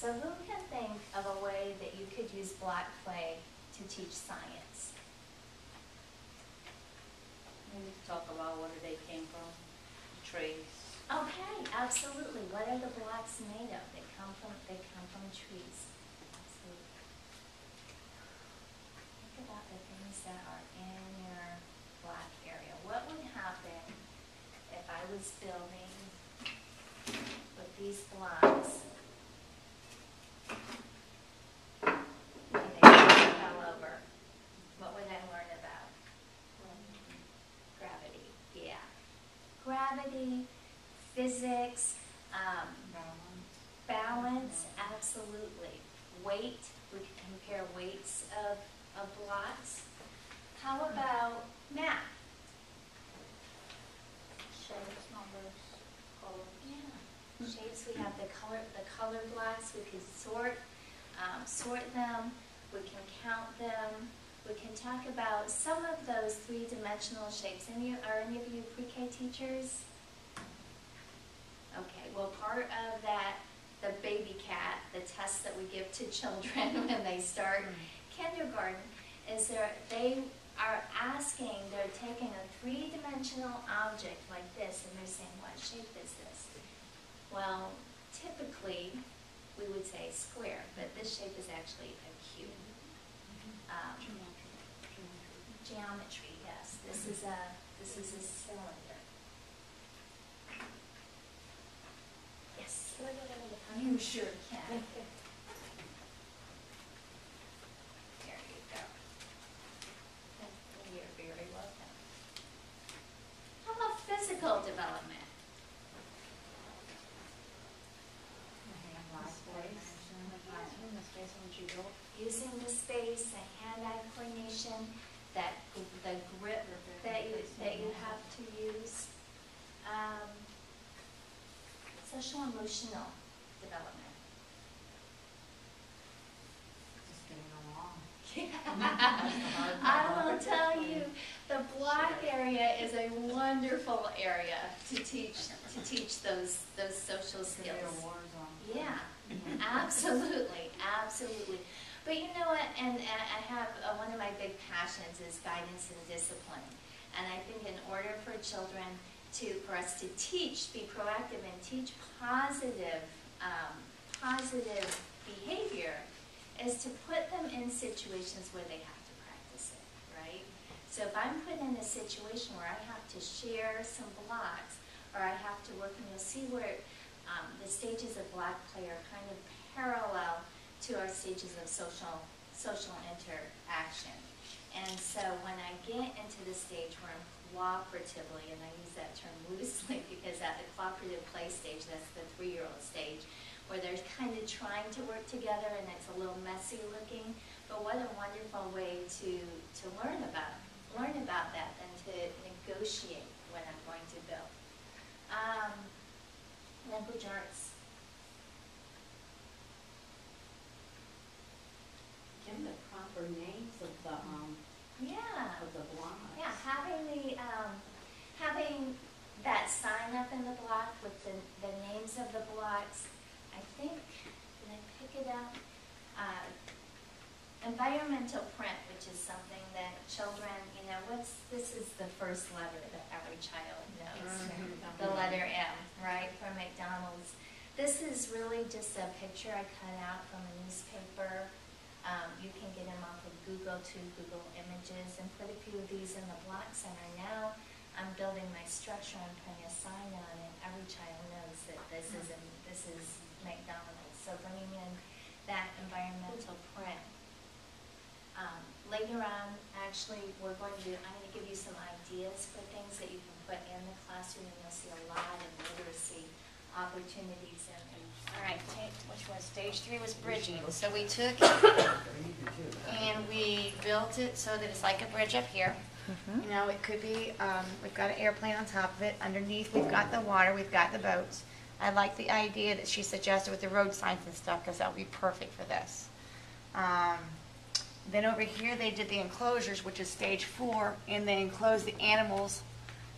So who can think of a way that you could use block play to teach science? Maybe talk about where they came from, trees. Okay, absolutely. What are the blocks made of? They come from trees. Absolutely. Think about the things that are in your block area. What would happen if I was building with these blocks? And they fell over. What would I learn about? Gravity. Yeah. Gravity, physics, balance, absolutely. Weight, we can compare weights of blocks. How about math? Shapes, numbers, colors. Yeah. Shapes, we have the color blocks, we can sort them, we can count them, we can talk about some of those three-dimensional shapes. Are any of you pre-K teachers? Okay, well, part of that, the baby cat, the test that we give to children when they start kindergarten, is they are asking, they're taking a three-dimensional object like this, and they're saying, what shape is this? Well, typically, we would say square, but this shape is actually a cube. Geometry, yes. This is a cylinder. Yes. Can I go down to the front? You sure can. There you go. You're very welcome. How about physical development? Using the space, the hand-eye coordination, the grip that you have to use. Social emotional development. Just getting along. I will tell you, the block area is a wonderful area to teach those social skills. Yeah, absolutely, absolutely. But you know what, and I have, one of my big passions is guidance and discipline. And I think in order for children for us to teach, be proactive and teach positive behavior, is to put them in situations where they have to practice it, right? So if I'm put in a situation where I have to share some blocks, or I have to work, and you'll see where the stages of block play are kind of parallel to our stages of social interaction. And so when I get into the stage where I'm cooperatively, and I use that term loosely because at the cooperative play stage, that's the 3-year-old stage, where they're kind of trying to work together and it's a little messy looking, but what a wonderful way to learn about that and to negotiate what I'm going to build. Language arts. Give the proper names of the Yeah. of the blocks. Yeah, having that sign up in the block with the names of the blocks. I think, did I pick it up? Environmental print, which is something that children, this is the first letter that every child knows. The letter M, right, from McDonald's. This is really just a picture I cut out from a newspaper. You can get them off of Google Images, and put a few of these in the block center. Now I'm building my structure, I'm putting a sign on it. Every child knows that this is McDonald's. So bringing in that environmental print. Later on, actually, I'm going to give you some ideas for things that you can put in the classroom, and you'll see a lot of literacy opportunities in there. All right, which was stage 3 was bridging. So we took it and we built it so that it's like a bridge up here. You know, it could be, we've got an airplane on top of it. Underneath, we've got the water, we've got the boats. I like the idea that she suggested with the road signs and stuff, because that would be perfect for this. Then over here, they did the enclosures, which is stage 4, and they enclosed the animals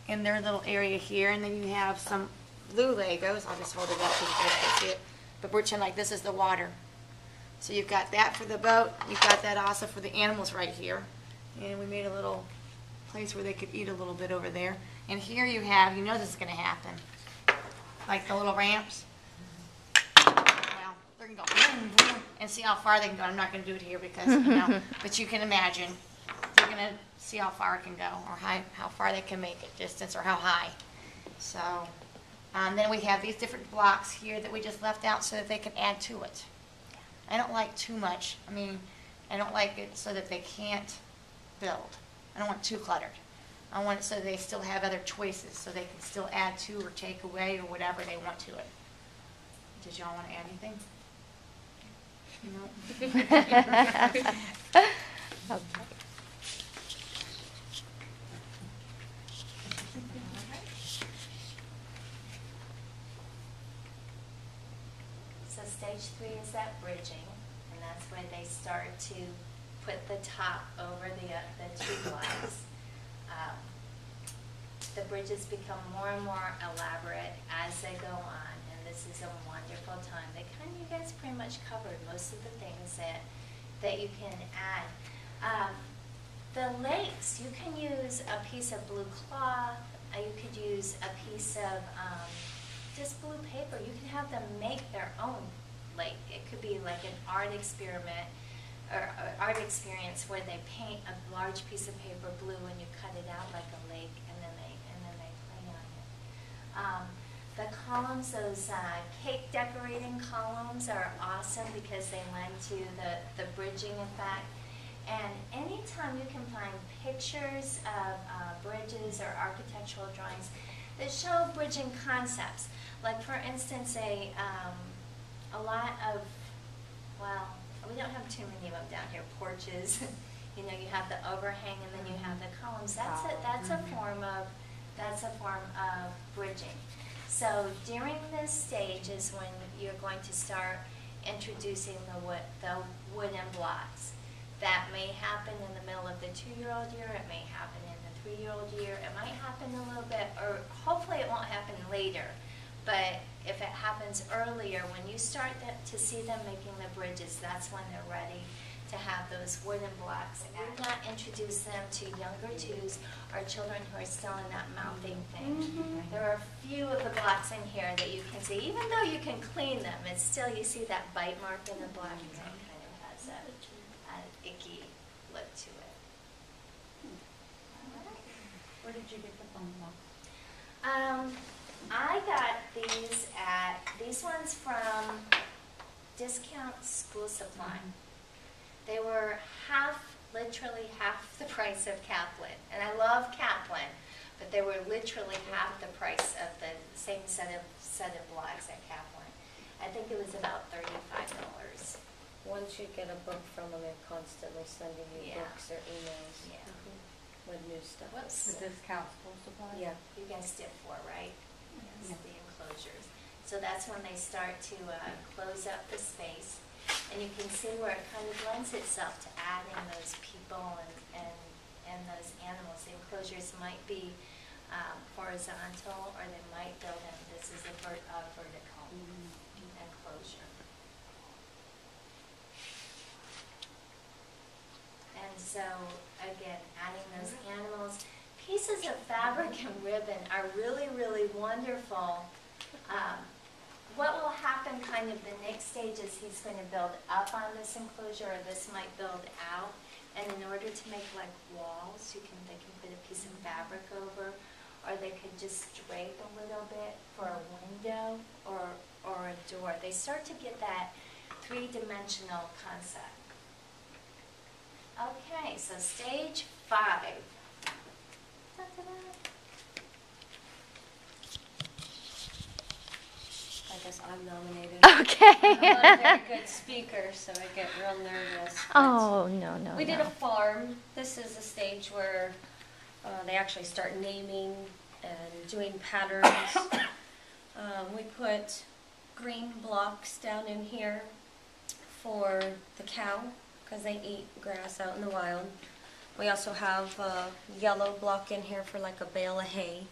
in their little area here. And then you have some blue Legos. I'll just hold it up so you guys can see it. but we're pretending like this is the water. So you've got that for the boat, you've got that also for the animals right here. And we made a little place where they could eat a little bit over there. And here you have, you know this is gonna happen, like the little ramps. Well, they're gonna go vroom, vroom, and see how far they can go. I'm not gonna do it here because, you know, but you can imagine. You're gonna see how far it can go, or how far they can make it, distance, or how high. So, then we have these different blocks here that we just left out so that they can add to it. I don't like too much. I mean, I don't like it so that they can't build. I don't want it too cluttered. I want it so they still have other choices, so they can still add to or take away or whatever they want to it. Did y'all want to add anything? No? Okay. So stage 3 is that bridging, and that's where they start to put the top over the two blocks. The bridges become more and more elaborate as they go on, and this is a wonderful time. You guys pretty much covered most of the things that you can add. The lakes, you can use a piece of blue cloth, you could use a piece of just blue paper. You can have them make their own lake. It could be like an art experiment or art experience where they paint a large piece of paper blue and you cut it out like a lake, and then they play on it. The columns, those cake decorating columns, are awesome because they lend to the bridging effect. And anytime you can find pictures of bridges or architectural drawings that show bridging concepts, like for instance a lot of, well, we don't have too many of them down here, porches. You know, you have the overhang and then you have the columns. That's a form of bridging. So during this stage is when you're going to start introducing the wooden blocks. That may happen in the middle of the 2-year-old year, it may happen in the 3-year-old year, it might happen a little bit, or hopefully it won't happen later. But if it happens earlier, when you start to see them making the bridges, that's when they're ready to have those wooden blocks. And do not introduce them to younger twos or children who are still in that mouthing thing. There are a few of the blocks in here that you can see, even though you can clean them, it's still, you see that bite mark in the block, it kind of has an icky look to it. Where did you get the fun blocks? I got these ones from Discount School Supply. They were literally half the price of Kaplan. And I love Kaplan, but they were literally half the price of the same set of blocks at Kaplan. I think it was about $35. Once you get a book from them, they're constantly sending you Yeah. books or emails Yeah. with new stuff. Whoops. The discount school supply? Yeah. You guys did 4, right? Yes, Yeah. the enclosures. So that's when they start to close up the space. And you can see where it kind of lends itself to adding those people and those animals. The enclosures might be horizontal, or they might build in. This is a vertical enclosure. And so, again, adding those animals. Pieces of fabric and ribbon are really, really wonderful. What will happen kind of the next stage is he's going to build up on this enclosure, or this might build out. And in order to make like walls, they can put a piece of fabric over, or they could just drape a little bit for a window or a door. They start to get that 3-dimensional concept. Okay, so stage 5. Ta-da-da. I guess I'm nominated. Okay. I'm not a very good speaker, so I get real nervous. but Oh, no, no, We did no. a farm. This is a stage where they actually start naming and doing patterns. We put green blocks down in here for the cow, because they eat grass out in the wild. We also have a yellow block in here for like a bale of hay.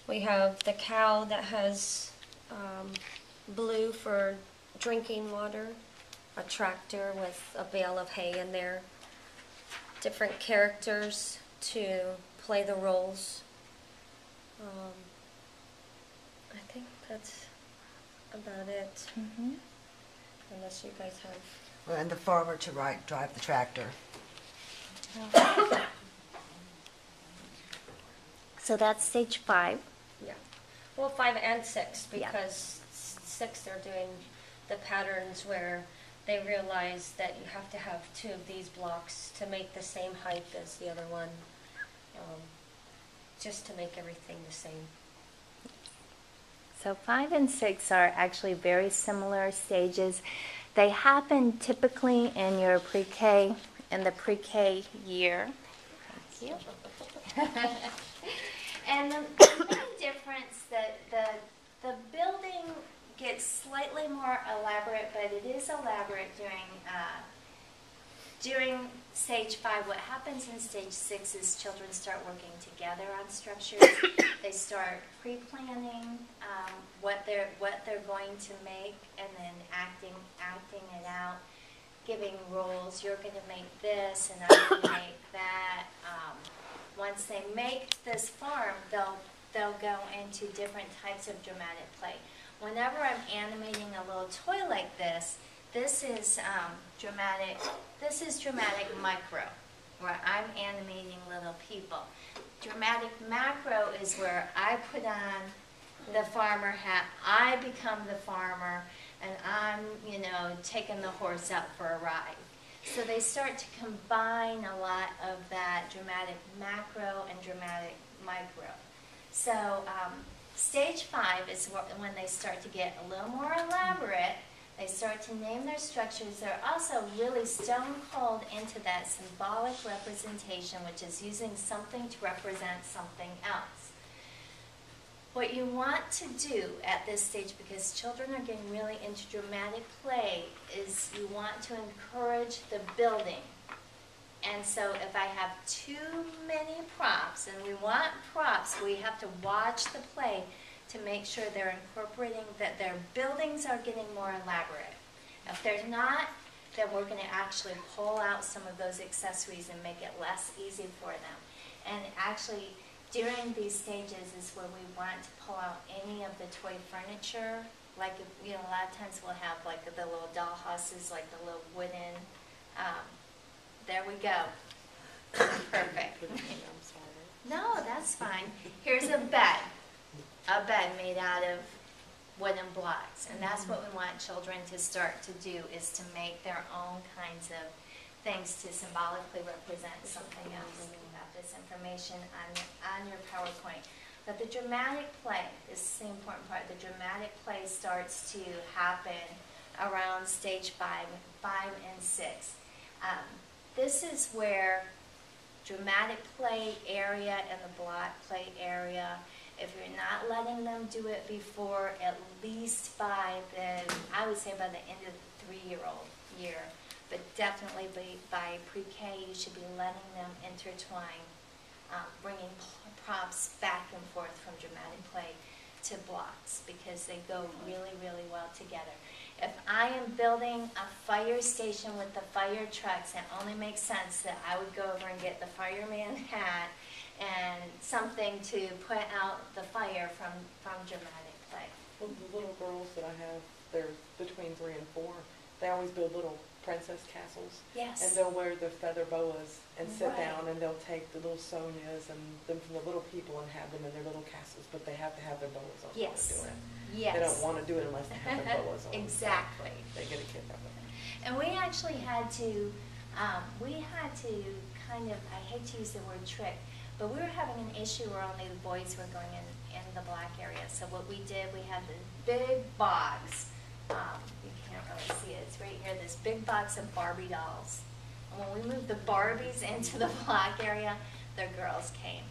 We have the cow that has blue for drinking water, a tractor with a bale of hay in there, different characters to play the roles. I think that's about it, Mhm. unless you guys have. Well, and the farmer to drive the tractor. So that's stage 5. Yeah. Well, 5 and 6, Yeah. because 6 they're doing the patterns where they realize that you have to have 2 of these blocks to make the same height as the other one, just to make everything the same. So 5 and 6 are actually very similar stages. They happen typically in your pre-K, in the pre-K year. Thank you. And the main difference, the building gets slightly more elaborate, but it is elaborate during stage 5. What happens in stage 6 is children start working together on structures. They start pre-planning what they're going to make, and then acting it out, giving roles. You're going to make this, and I'm going to make that. Once they make this farm, they'll go into different types of dramatic play. Whenever I'm animating a little toy like this is dramatic. This is dramatic micro, where I'm animating little people. Dramatic macro is where I put on the farmer hat. I become the farmer, and I'm, taking the horse out for a ride. So they start to combine a lot of that dramatic macro and dramatic micro. So stage 5 is when they start to get a little more elaborate. They start to name their structures. They're also really stone cold into that symbolic representation, which is using something to represent something else. What you want to do at this stage, because children are getting really into dramatic play, is you want to encourage the building. And so if I have too many props, and we want props, we have to watch the play to make sure they're incorporating, that their buildings are getting more elaborate. If they're not, then we're going to actually pull out some of those accessories and make it less easy for them. And actually, during these stages is where we want to pull out any of the toy furniture. Like, a lot of times we'll have like the little doll houses, like the little wooden, there we go. Perfect. No, that's fine. Here's a bed made out of wooden blocks. And that's what we want children to start to do, is to make their own kinds of things to symbolically represent something else. About this information on your PowerPoint. But the dramatic play is the important part. The dramatic play starts to happen around stage 5 and 6. This is where dramatic play area and the block play area, if you're not letting them do it before, at least by I would say by the end of the 3-year-old year, but definitely by pre-K, you should be letting them intertwine, bringing props back and forth from dramatic play to blocks, because they go really, really well together. If I am building a fire station with the fire trucks, it only makes sense that I would go over and get the fireman hat and something to put out the fire from dramatic play. Well, the little girls that I have, they're between 3 and 4, they always build little princess castles. Yes. And they'll wear their feather boas and sit Right. down, and they'll take the little Sonias and them from the little people and have them in their little castles, but they have to have their boas on Yes. while they're doing it. Yes. They don't want to do it unless they have their boas on. Exactly. They get a kick out of it. And we actually had to kind of, I hate to use the word trick, but we were having an issue where only the boys were going in the black area. So what we did, we had this big box. You can't really see it. It's right here, this big box of Barbie dolls. And when we moved the Barbies into the black area, the girls came.